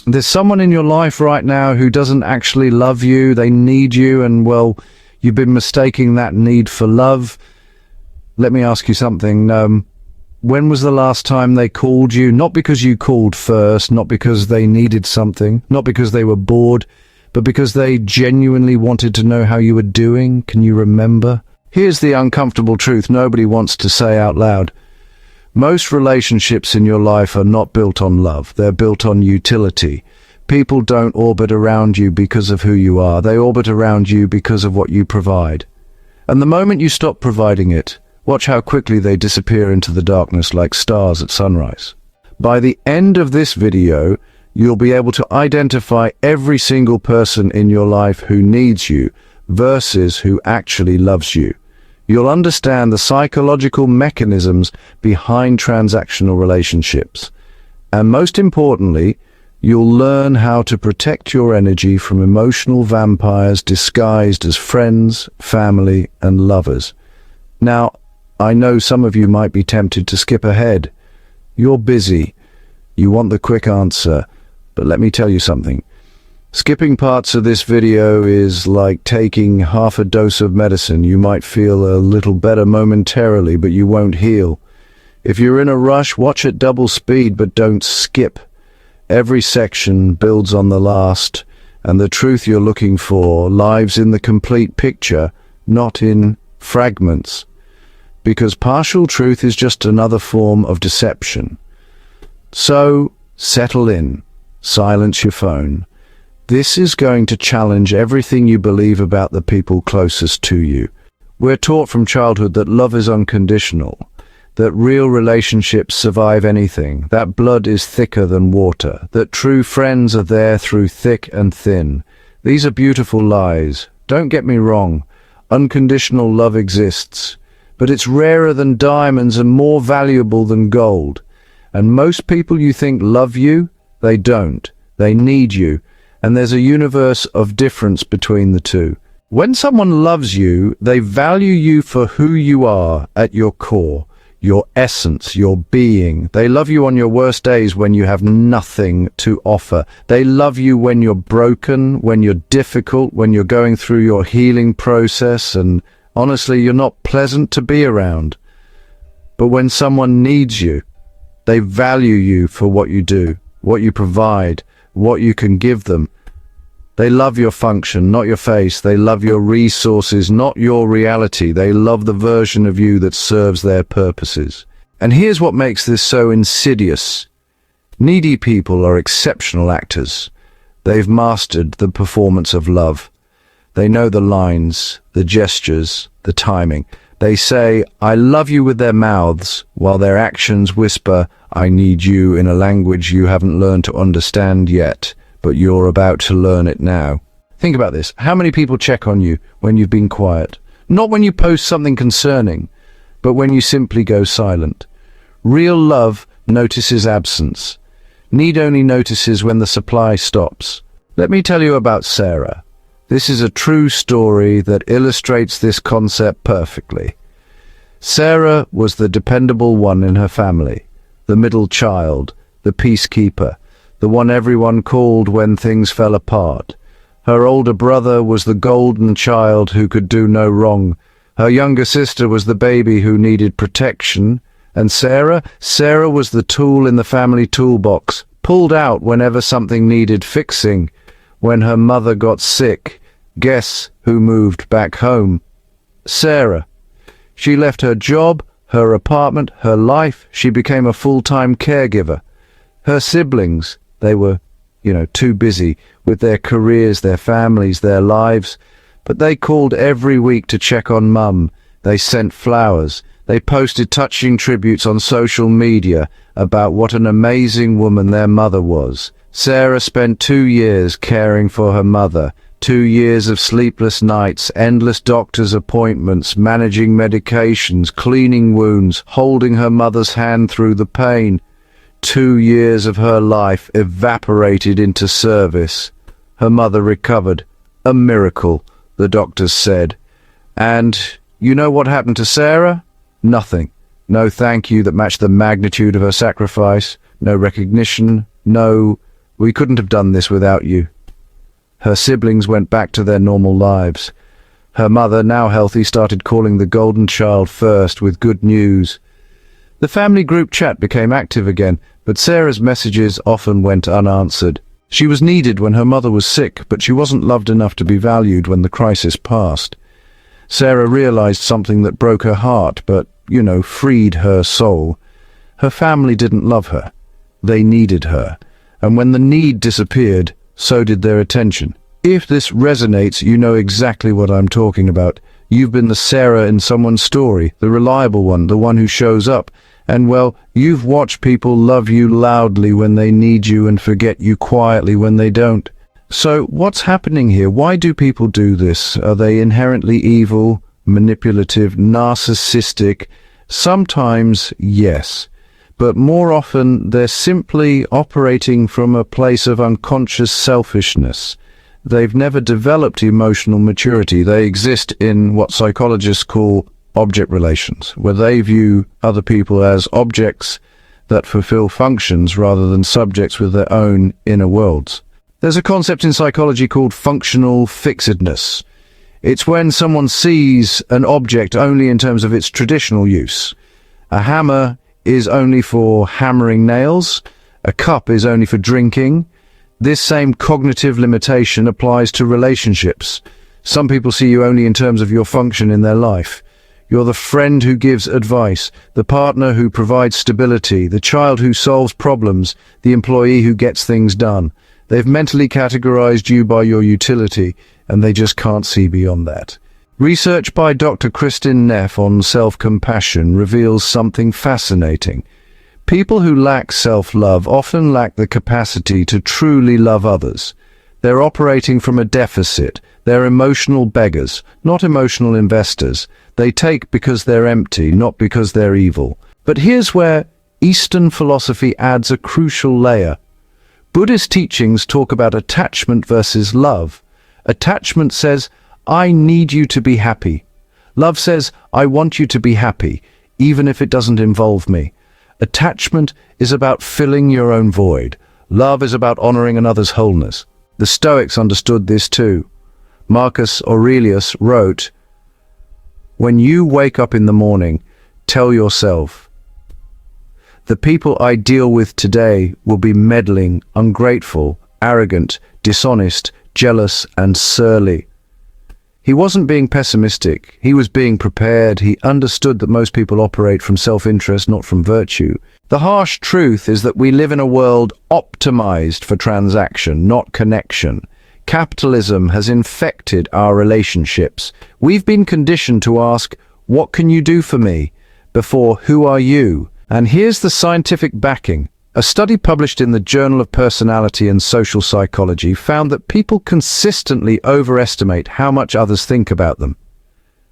There's someone in your life right now who doesn't actually love you. They need you, and well, you've been mistaking that need for love. Let me ask you something. When was the last time they called you? Not because you called first, not because they needed something, not because they were bored, but because they genuinely wanted to know how you were doing. Can you remember? Here's the uncomfortable truth nobody wants to say out loud. Most relationships in your life are not built on love. They're built on utility. People don't orbit around you because of who you are. They orbit around you because of what you provide. And the moment you stop providing it, watch how quickly they disappear into the darkness like stars at sunrise. By the end of this video, you'll be able to identify every single person in your life who needs you versus who actually loves you. You'll understand the psychological mechanisms behind transactional relationships. And most importantly, you'll learn how to protect your energy from emotional vampires disguised as friends, family, and lovers. Now, I know some of you might be tempted to skip ahead. You're busy. You want the quick answer. But let me tell you something. Skipping parts of this video is like taking half a dose of medicine. You might feel a little better momentarily, but you won't heal. If you're in a rush, watch at double speed, but don't skip. Every section builds on the last, and the truth you're looking for lies in the complete picture, not in fragments. Because partial truth is just another form of deception. So, settle in. Silence your phone. This is going to challenge everything you believe about the people closest to you. We're taught from childhood that love is unconditional, that real relationships survive anything, that blood is thicker than water, that true friends are there through thick and thin. These are beautiful lies. Don't get me wrong. Unconditional love exists, but it's rarer than diamonds and more valuable than gold. And most people you think love you, they don't. They need you. And there's a universe of difference between the two. When someone loves you, they value you for who you are at your core, your essence, your being. They love you on your worst days when you have nothing to offer. They love you when you're broken, when you're difficult, when you're going through your healing process, and honestly, you're not pleasant to be around. But when someone needs you, they value you for what you do, what you provide, what you can give them. They love your function, not your face. They love your resources, not your reality. They love the version of you that serves their purposes. And here's what makes this so insidious. Needy people are exceptional actors. They've mastered the performance of love. They know the lines, the gestures, the timing. They say, I love you with their mouths, while their actions whisper, I need you in a language you haven't learned to understand yet, but you're about to learn it now. Think about this. How many people check on you when you've been quiet? Not when you post something concerning, but when you simply go silent. Real love notices absence. Need only notices when the supply stops. Let me tell you about Sarah. This is a true story that illustrates this concept perfectly. Sarah was the dependable one in her family, the middle child, the peacekeeper, the one everyone called when things fell apart. Her older brother was the golden child who could do no wrong. Her younger sister was the baby who needed protection. And Sarah was the tool in the family toolbox, pulled out whenever something needed fixing. When her mother got sick, guess who moved back home? Sarah. She left her job, her apartment, her life. She became a full-time caregiver. Her siblings, they were, too busy with their careers, their families, their lives. But they called every week to check on Mum. They sent flowers. They posted touching tributes on social media about what an amazing woman their mother was. Sarah spent 2 years caring for her mother. 2 years of sleepless nights, endless doctor's appointments, managing medications, cleaning wounds, holding her mother's hand through the pain. 2 years of her life evaporated into service. Her mother recovered. A miracle, the doctors said. And you know what happened to Sarah? Nothing. No thank you that matched the magnitude of her sacrifice. No recognition. No, We couldn't have done this without you." Her siblings went back to their normal lives. Her mother, now healthy, started calling the golden child first with good news. The family group chat became active again, but Sarah's messages often went unanswered. She was needed when her mother was sick, but she wasn't loved enough to be valued when the crisis passed. Sarah realized something that broke her heart, but, freed her soul. Her family didn't love her. They needed her. And when the need disappeared, so did their attention. If this resonates, you know exactly what I'm talking about. You've been the Sarah in someone's story, the reliable one, the one who shows up. And well, you've watched people love you loudly when they need you and forget you quietly when they don't. So what's happening here? Why do people do this? Are they inherently evil, manipulative, narcissistic? Sometimes, yes. But more often, they're simply operating from a place of unconscious selfishness. They've never developed emotional maturity. They exist in what psychologists call object relations, where they view other people as objects that fulfill functions rather than subjects with their own inner worlds. There's a concept in psychology called functional fixedness. It's when someone sees an object only in terms of its traditional use. A hammer is only for hammering nails. A cup is only for drinking. This same cognitive limitation applies to relationships. Some people see you only in terms of your function in their life. You're the friend who gives advice, the partner who provides stability, the child who solves problems, the employee who gets things done. They've mentally categorized you by your utility, and they just can't see beyond that. Research by Dr. Kristin Neff on self-compassion reveals something fascinating. People who lack self-love often lack the capacity to truly love others. They're operating from a deficit. They're emotional beggars, not emotional investors. They take because they're empty, not because they're evil. But here's where Eastern philosophy adds a crucial layer. Buddhist teachings talk about attachment versus love. Attachment says, "I need you to be happy." Love says, "I want you to be happy, even if it doesn't involve me." Attachment is about filling your own void. Love is about honoring another's wholeness. The Stoics understood this too. Marcus Aurelius wrote, "When you wake up in the morning, tell yourself, the people I deal with today will be meddling, ungrateful, arrogant, dishonest, jealous, and surly." He wasn't being pessimistic. He was being prepared. He understood that most people operate from self-interest, not from virtue. The harsh truth is that we live in a world optimized for transaction, not connection. Capitalism has infected our relationships. We've been conditioned to ask, "What can you do for me?" before "Who are you?" And here's the scientific backing. A study published in the Journal of Personality and Social Psychology found that people consistently overestimate how much others think about them.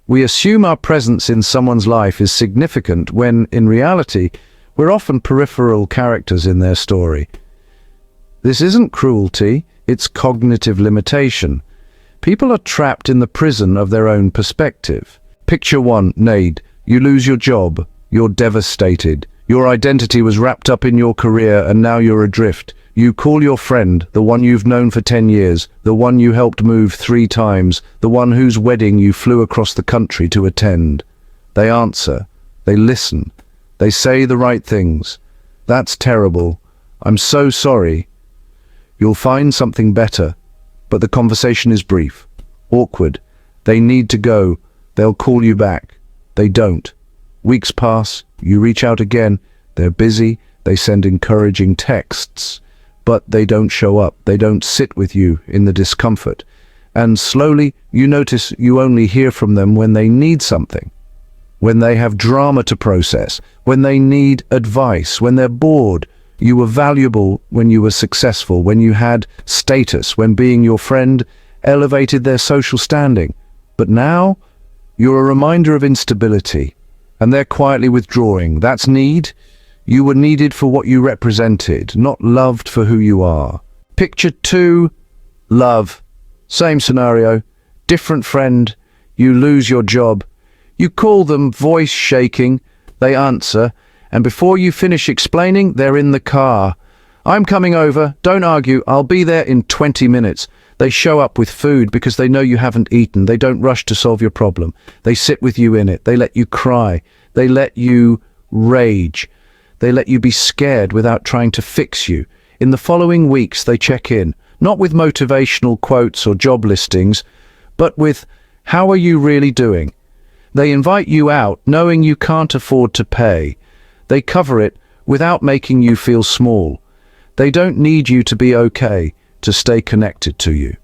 We assume our presence in someone's life is significant when, in reality, we're often peripheral characters in their story. This isn't cruelty, it's cognitive limitation. People are trapped in the prison of their own perspective. Picture one, Nade. You lose your job. You're devastated. Your identity was wrapped up in your career and now you're adrift. You call your friend, the one you've known for 10 years, the one you helped move 3 times, the one whose wedding you flew across the country to attend. They answer. They listen. They say the right things. "That's terrible. I'm so sorry." You'll find something better, but the conversation is brief, awkward. They need to go. They'll call you back. They don't. Weeks pass, you reach out again, they're busy, they send encouraging texts, but they don't show up, they don't sit with you in the discomfort. And slowly you notice you only hear from them when they need something, when they have drama to process, when they need advice, when they're bored. You were valuable when you were successful, when you had status, when being your friend elevated their social standing. But now, you're a reminder of instability. And they're quietly withdrawing. That's need. You were needed for what you represented, not loved for who you are. Picture 2, love. Same scenario, different friend. You lose your job. You call them, voice shaking. They answer, and before you finish explaining, they're in the car. I'm coming over, don't argue, I'll be there in 20 minutes. They show up with food because they know you haven't eaten. They don't rush to solve your problem. They sit with you in it. They let you cry. They let you rage. They let you be scared without trying to fix you. In the following weeks, they check in, not with motivational quotes or job listings, but with, how are you really doing? They invite you out knowing you can't afford to pay. They cover it without making you feel small. They don't need you to be okay to stay connected to you.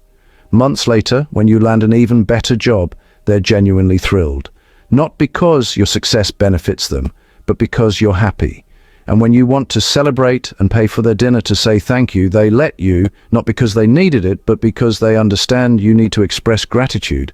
Months later, when you land an even better job, they're genuinely thrilled. Not because your success benefits them, but because you're happy. And when you want to celebrate and pay for their dinner to say thank you, they let you, not because they needed it, but because they understand you need to express gratitude.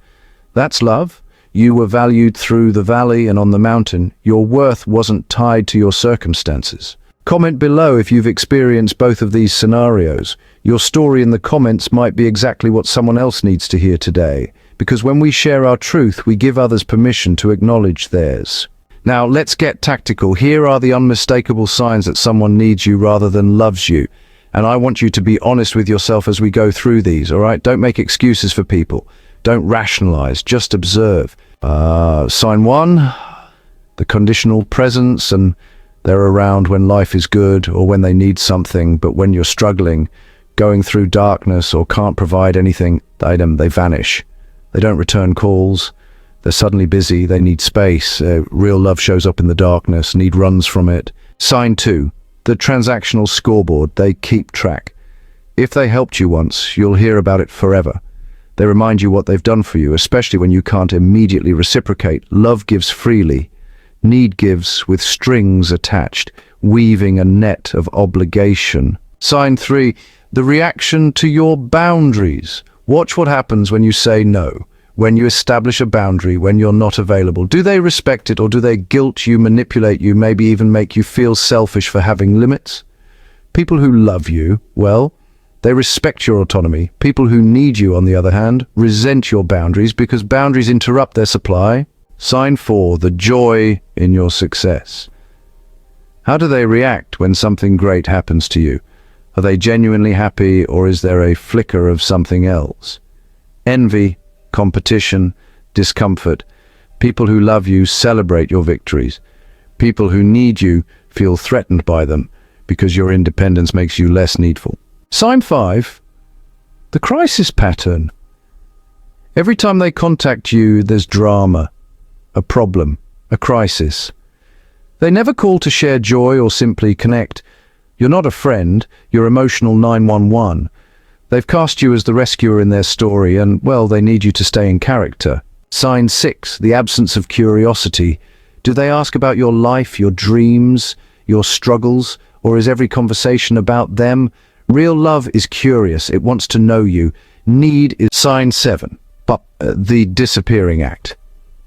That's love. You were valued through the valley and on the mountain. Your worth wasn't tied to your circumstances. Comment below if you've experienced both of these scenarios. Your story in the comments might be exactly what someone else needs to hear today, because when we share our truth, we give others permission to acknowledge theirs. Now, let's get tactical. Here are the unmistakable signs that someone needs you rather than loves you. And I want you to be honest with yourself as we go through these, all right? Don't make excuses for people. Don't rationalize, just observe. Sign 1, the conditional presence, and they're around when life is good or when they need something, but when you're struggling, going through darkness or can't provide anything, they vanish. They don't return calls. They're suddenly busy. They need space. Real love shows up in the darkness. Need runs from it. Sign 2, the transactional scoreboard. They keep track. If they helped you once, you'll hear about it forever. They remind you what they've done for you, especially when you can't immediately reciprocate. Love gives freely. Need gives with strings attached, weaving a net of obligation. Sign 3, the reaction to your boundaries. Watch what happens when you say no, when you establish a boundary, when you're not available. Do they respect it, or do they guilt you, manipulate you, maybe even make you feel selfish for having limits? People who love you, well, they respect your autonomy. People who need you, on the other hand, resent your boundaries because boundaries interrupt their supply. Sign 4, the joy in your success. How do they react when something great happens to you? Are they genuinely happy, or is there a flicker of something else? Envy, competition, discomfort. People who love you celebrate your victories. People who need you feel threatened by them because your independence makes you less needful. Sign 5, the crisis pattern. Every time they contact you, there's drama. A problem, a crisis. They never call to share joy or simply connect. You're not a friend, you're emotional 911. They've cast you as the rescuer in their story, and, well, they need you to stay in character. Sign 6, the absence of curiosity. Do they ask about your life, your dreams, your struggles, or is every conversation about them? Real love is curious, it wants to know you. Need is sign 7, but the disappearing act.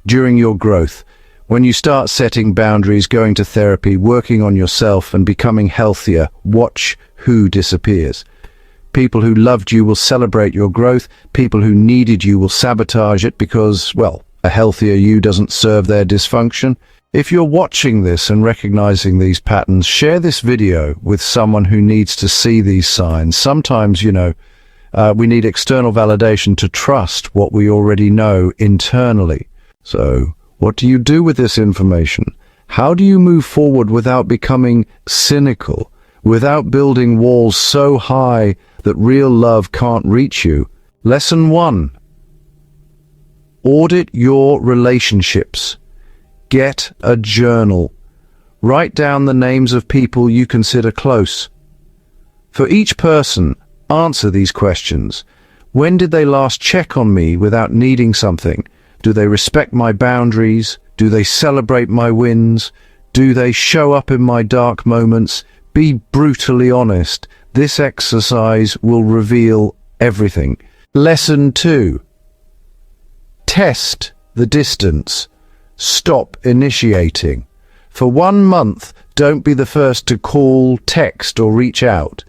During your growth, when you start setting boundaries, going to therapy, working on yourself and becoming healthier, watch who disappears. People who loved you will celebrate your growth. People who needed you will sabotage it because, well, a healthier you doesn't serve their dysfunction. If you're watching this and recognizing these patterns, share this video with someone who needs to see these signs. Sometimes, we need external validation to trust what we already know internally. So, what do you do with this information? How do you move forward without becoming cynical, without building walls so high that real love can't reach you? Lesson 1. Audit your relationships. Get a journal. Write down the names of people you consider close. For each person, answer these questions. When did they last check on me without needing something? Do they respect my boundaries? Do they celebrate my wins? Do they show up in my dark moments? Be brutally honest. This exercise will reveal everything. Lesson 2. Test the distance. Stop initiating. For 1 month, don't be the first to call, text, or reach out.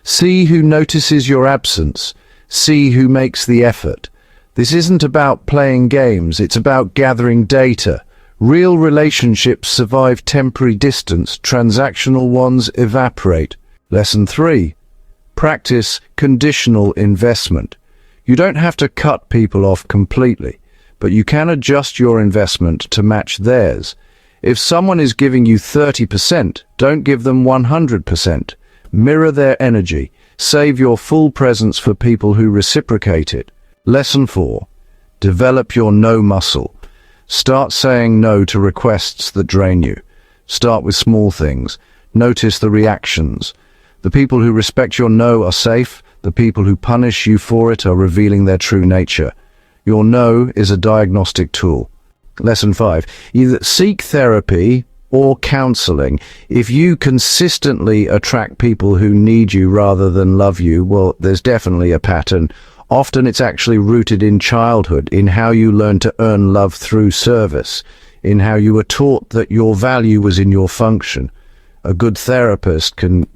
See who notices your absence. See who makes the effort. This isn't about playing games, it's about gathering data. Real relationships survive temporary distance, transactional ones evaporate. Lesson 3. Practice conditional investment. You don't have to cut people off completely, but you can adjust your investment to match theirs. If someone is giving you 30%, don't give them 100%. Mirror their energy. Save your full presence for people who reciprocate it. Lesson 4. Develop your no muscle. Start saying no to requests that drain you. Start with small things. Notice the reactions. The people who respect your no are safe. The people who punish you for it are revealing their true nature. Your no is a diagnostic tool. Lesson 5. Either seek therapy or counseling. If you consistently attract people who need you rather than love you, well, there's definitely a pattern. Often it's actually rooted in childhood, in how you learn to earn love through service, in how you were taught that your value was in your function. A good therapist can,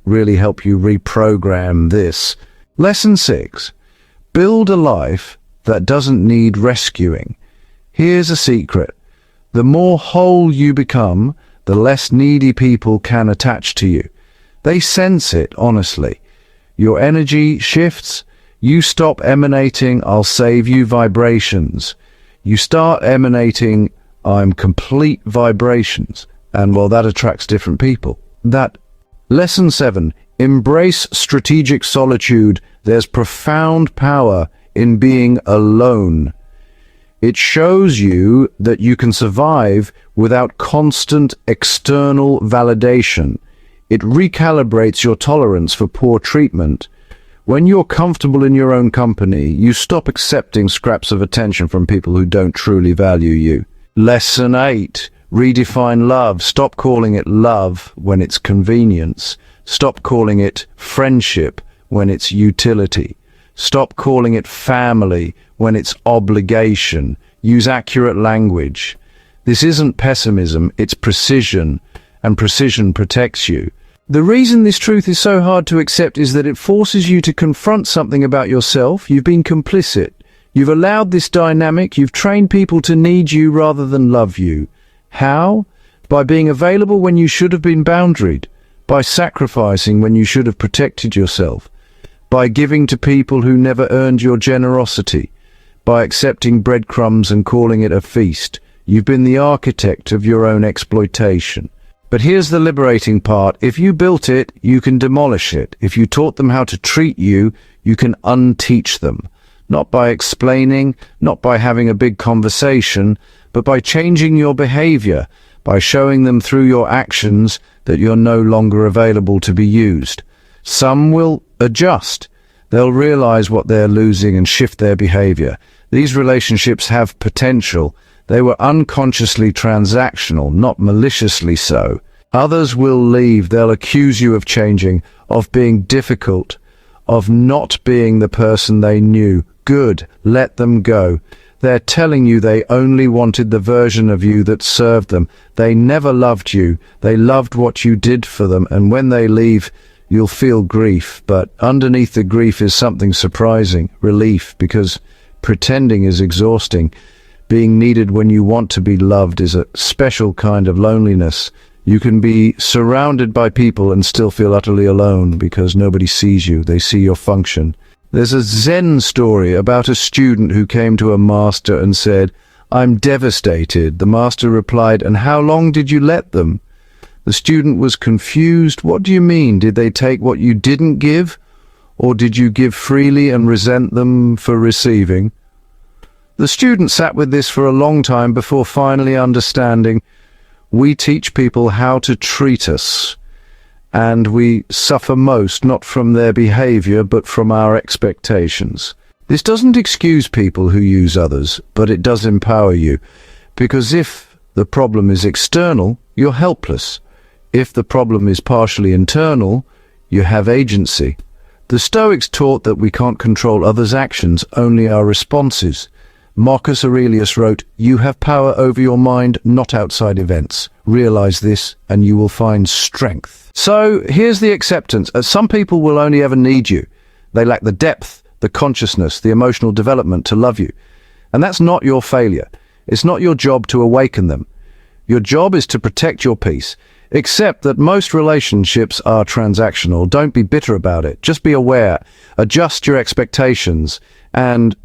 really help you reprogram this. Lesson 6. Build a life that doesn't need rescuing. Here's a secret. The more whole you become, the less needy people can attach to you. They sense it, honestly. Your energy shifts. You stop emanating, "I'll save you" vibrations. You start emanating, "I'm complete" vibrations. And well, that attracts different people. Lesson 7. Embrace strategic solitude. There's profound power in being alone. It shows you that you can survive without constant external validation. It recalibrates your tolerance for poor treatment. When you're comfortable in your own company, you stop accepting scraps of attention from people who don't truly value you. Lesson 8. Redefine love. Stop calling it love when it's convenience. Stop calling it friendship when it's utility. Stop calling it family when it's obligation. Use accurate language. This isn't pessimism, it's precision, and precision protects you. The reason this truth is so hard to accept is that it forces you to confront something about yourself. You've been complicit. You've allowed this dynamic. You've trained people to need you rather than love you. How? By being available when you should have been boundaried. By sacrificing when you should have protected yourself. By giving to people who never earned your generosity. By accepting breadcrumbs and calling it a feast. You've been the architect of your own exploitation. But here's the liberating part. If you built it, you can demolish it. If you taught them how to treat you, you can unteach them. Not by explaining, not by having a big conversation, but by changing your behavior, by showing them through your actions that you're no longer available to be used. Some will adjust. They'll realize what they're losing and shift their behavior. These relationships have potential. They were unconsciously transactional, not maliciously so. Others will leave. They'll accuse you of changing, of being difficult, of not being the person they knew. Good. Let them go. They're telling you they only wanted the version of you that served them. They never loved you. They loved what you did for them. And when they leave, you'll feel grief. But underneath the grief is something surprising, relief, because pretending is exhausting. Being needed when you want to be loved is a special kind of loneliness. You can be surrounded by people and still feel utterly alone because nobody sees you. They see your function. There's a Zen story about a student who came to a master and said, "I'm devastated." The master replied, "And how long did you let them?" The student was confused. "What do you mean? Did they take what you didn't give? Or did you give freely and resent them for receiving?" The student sat with this for a long time before finally understanding. We teach people how to treat us, and we suffer most not from their behavior but from our expectations. This doesn't excuse people who use others, but it does empower you, because if the problem is external, you're helpless. If the problem is partially internal, you have agency. The Stoics taught that we can't control others' actions, only our responses. Marcus Aurelius wrote, "You have power over your mind, not outside events. Realize this, and you will find strength." So here's the acceptance. Some people will only ever need you. They lack the depth, the consciousness, the emotional development to love you. And that's not your failure. It's not your job to awaken them. Your job is to protect your peace. Except that most relationships are transactional. Don't be bitter about it. Just be aware. Adjust your expectations and,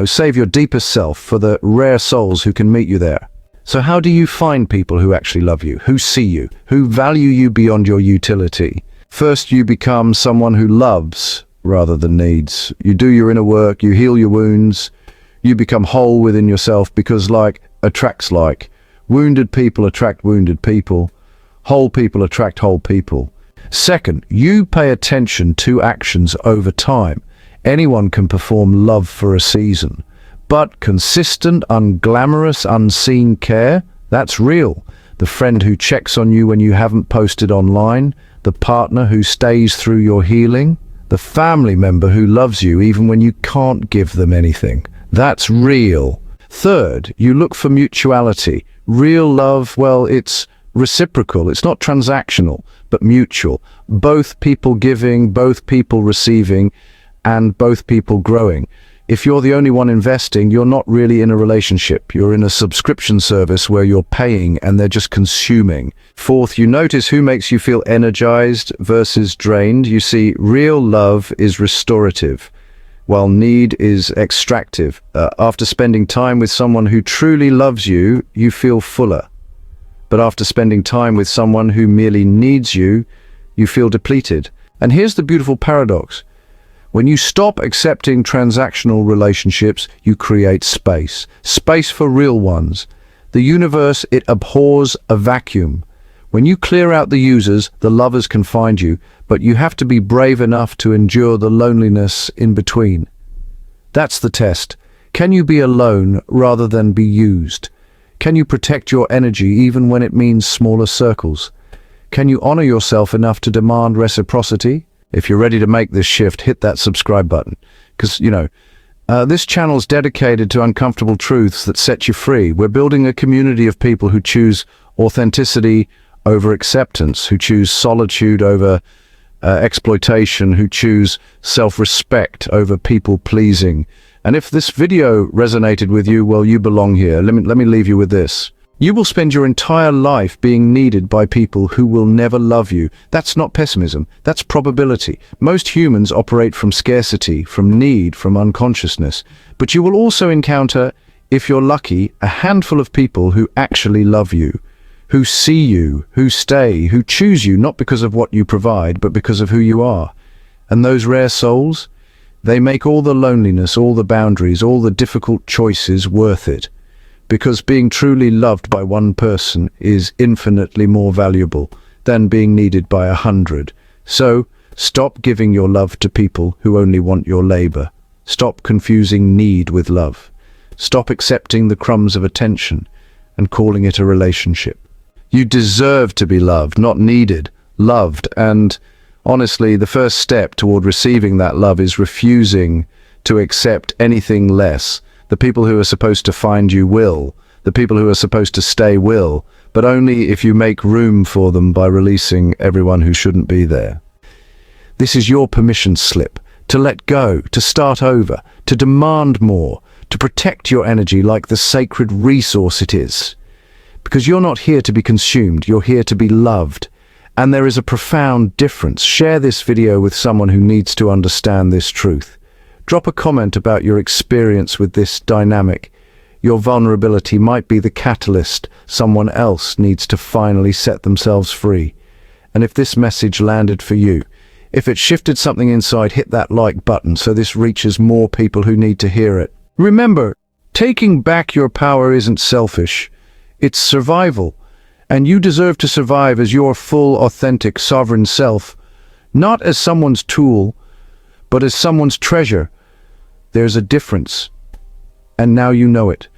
save your deepest self for the rare souls who can meet you there. So how do you find people who actually love you, who see you, who value you beyond your utility? First, you become someone who loves rather than needs. You do your inner work, you heal your wounds, you become whole within yourself because like attracts like. Wounded people attract wounded people. Whole people attract whole people. Second, you pay attention to actions over time. Anyone can perform love for a season, but consistent, unglamorous, unseen care, that's real. The friend who checks on you when you haven't posted online, the partner who stays through your healing, the family member who loves you even when you can't give them anything. That's real. Third, you look for mutuality. Real love, well, it's reciprocal. It's not transactional, but mutual. Both people giving, both people receiving, and both people growing. If you're the only one investing, you're not really in a relationship. You're in a subscription service where you're paying and they're just consuming. Fourth, you notice who makes you feel energized versus drained. You see, real love is restorative, while need is extractive. After spending time with someone who truly loves you, you feel fuller. But after spending time with someone who merely needs you, you feel depleted. And here's the beautiful paradox. When you stop accepting transactional relationships, you create space. Space for real ones. The universe, it abhors a vacuum. When you clear out the users, the lovers can find you, but you have to be brave enough to endure the loneliness in between. That's the test. Can you be alone rather than be used? Can you protect your energy even when it means smaller circles? Can you honor yourself enough to demand reciprocity? If you're ready to make this shift, hit that subscribe button. Because, this channel is dedicated to uncomfortable truths that set you free. We're building a community of people who choose authenticity over acceptance, who choose solitude over exploitation, who choose self-respect over people-pleasing. And if this video resonated with you, well, you belong here. Let me leave you with this. You will spend your entire life being needed by people who will never love you. That's not pessimism, that's probability. Most humans operate from scarcity, from need, from unconsciousness. But you will also encounter, if you're lucky, a handful of people who actually love you, who see you, who stay, who choose you not because of what you provide, but because of who you are. And those rare souls, they make all the loneliness, all the boundaries, all the difficult choices worth it. Because being truly loved by one person is infinitely more valuable than being needed by 100. So, stop giving your love to people who only want your labor. Stop confusing need with love. Stop accepting the crumbs of attention and calling it a relationship. You deserve to be loved, not needed, loved. And honestly, the first step toward receiving that love is refusing to accept anything less. The people who are supposed to find you will. The people who are supposed to stay will, but only if you make room for them by releasing everyone who shouldn't be there. This is your permission slip to let go, to start over, to demand more, to protect your energy like the sacred resource it is. Because you're not here to be consumed, you're here to be loved. And there is a profound difference. Share this video with someone who needs to understand this truth. Drop a comment about your experience with this dynamic. Your vulnerability might be the catalyst someone else needs to finally set themselves free. And if this message landed for you, if it shifted something inside, hit that like button so this reaches more people who need to hear it. Remember, taking back your power isn't selfish. It's survival. And you deserve to survive as your full, authentic, sovereign self, not as someone's tool, but as someone's treasure. There's a difference, and now you know it.